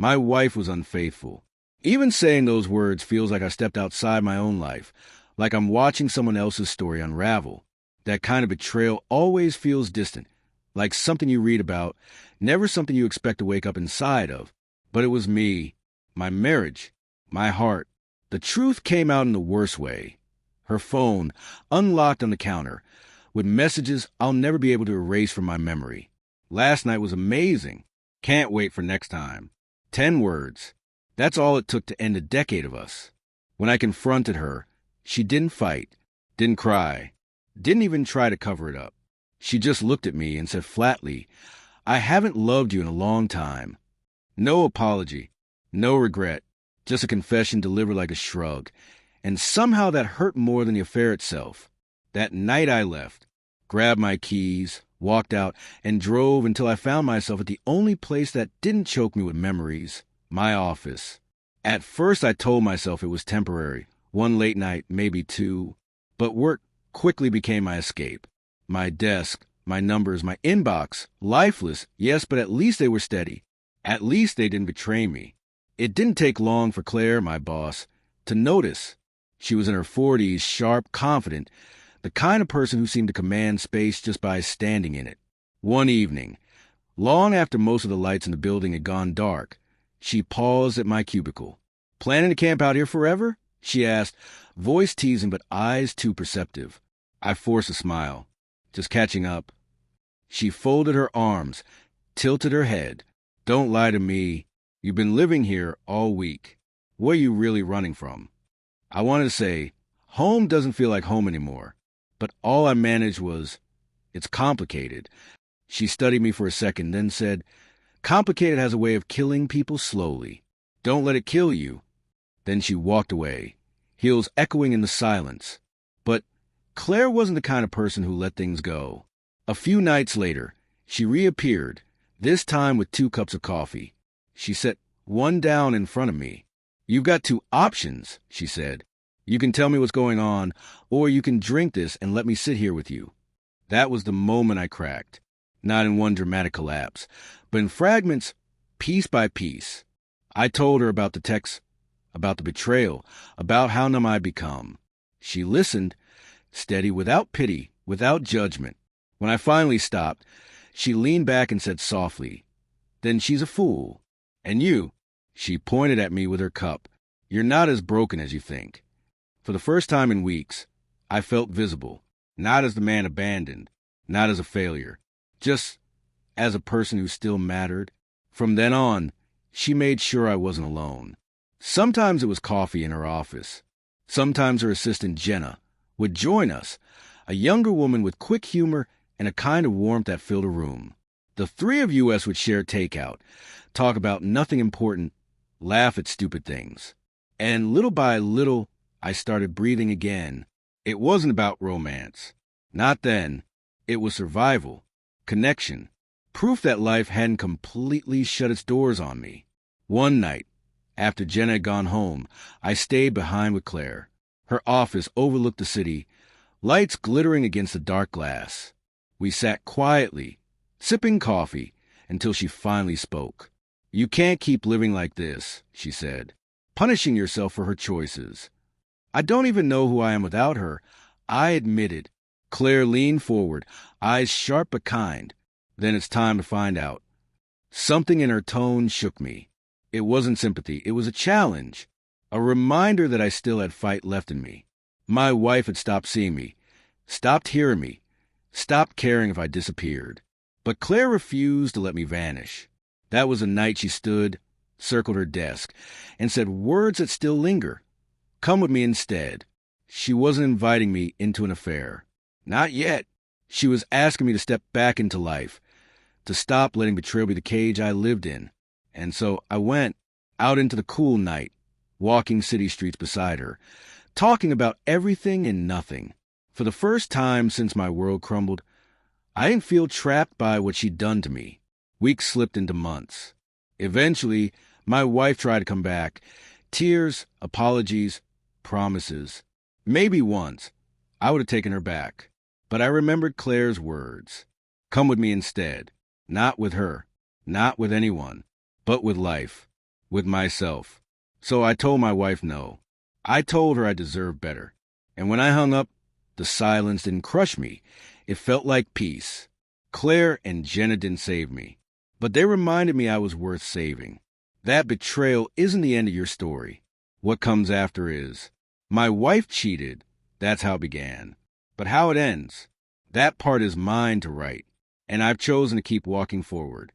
My wife was unfaithful. Even saying those words feels like I stepped outside my own life, like I'm watching someone else's story unravel. That kind of betrayal always feels distant, like something you read about, never something you expect to wake up inside of. But it was me, my marriage, my heart. The truth came out in the worst way. Her phone, unlocked on the counter, with messages I'll never be able to erase from my memory. Last night was amazing. Can't wait for next time. 10 words. That's all it took to end a decade of us. When I confronted her, she didn't fight, didn't cry, didn't even try to cover it up. She just looked at me and said flatly, "I haven't loved you in a long time." No apology, no regret, just a confession delivered like a shrug. And somehow that hurt more than the affair itself. That night I left, grabbed my keys, walked out, and drove until I found myself at the only place that didn't choke me with memories, my office. At first I told myself it was temporary, one late night, maybe two, but work quickly became my escape. My desk, my numbers, my inbox, lifeless, yes, but at least they were steady. At least they didn't betray me. It didn't take long for Claire, my boss, to notice. She was in her 40s, sharp, confident, the kind of person who seemed to command space just by standing in it. One evening, long after most of the lights in the building had gone dark, she paused at my cubicle. "Planning to camp out here forever?" she asked, voice teasing but eyes too perceptive. I forced a smile. "Just catching up." She folded her arms, tilted her head. "Don't lie to me. You've been living here all week. What are you really running from?" I wanted to say, home doesn't feel like home anymore. But all I managed was, "It's complicated." She studied me for a second, then said, "Complicated has a way of killing people slowly. Don't let it kill you." Then she walked away, heels echoing in the silence. But Claire wasn't the kind of person who let things go. A few nights later, she reappeared, this time with 2 cups of coffee. She set one down in front of me. "You've got 2 options," she said. "You can tell me what's going on, or you can drink this and let me sit here with you." That was the moment I cracked. Not in one dramatic collapse, but in fragments, piece by piece. I told her about the text, about the betrayal, about how numb I'd become. She listened, steady, without pity, without judgment. When I finally stopped, she leaned back and said softly, "Then she's a fool. And you," she pointed at me with her cup, "you're not as broken as you think." For the first time in weeks, I felt visible, not as the man abandoned, not as a failure, just as a person who still mattered. From then on, she made sure I wasn't alone. Sometimes it was coffee in her office. Sometimes her assistant, Jenna, would join us, a younger woman with quick humor and a kind of warmth that filled a room. The 3 of us would share takeout, talk about nothing important, laugh at stupid things. And little by little, I started breathing again. It wasn't about romance. Not then. It was survival, connection, proof that life hadn't completely shut its doors on me. One night, after Jenna had gone home, I stayed behind with Claire. Her office overlooked the city, lights glittering against the dark glass. We sat quietly, sipping coffee, until she finally spoke. "You can't keep living like this," she said, punishing yourself for her choices. "I don't even know who I am without her," I admitted. Claire leaned forward, eyes sharp but kind. "Then it's time to find out." Something in her tone shook me. It wasn't sympathy, it was a challenge, a reminder that I still had fight left in me. My wife had stopped seeing me, stopped hearing me, stopped caring if I disappeared. But Claire refused to let me vanish. That was the night she stood, circled her desk, and said words that still linger. "Come with me instead." She wasn't inviting me into an affair. Not yet. She was asking me to step back into life, to stop letting betrayal be the cage I lived in. And so I went out into the cool night, walking city streets beside her, talking about everything and nothing. For the first time since my world crumbled, I didn't feel trapped by what she'd done to me. Weeks slipped into months. Eventually, my wife tried to come back. Tears, apologies, promises. Maybe once, I would have taken her back. But I remembered Claire's words. "Come with me instead." Not with her, not with anyone, but with life. with myself. So I told my wife no. I told her I deserved better. And when I hung up, the silence didn't crush me. It felt like peace. Claire and Jenna didn't save me, but they reminded me I was worth saving. That betrayal isn't the end of your story. What comes after is. My wife cheated. That's how it began. But how it ends, that part is mine to write. And I've chosen to keep walking forward.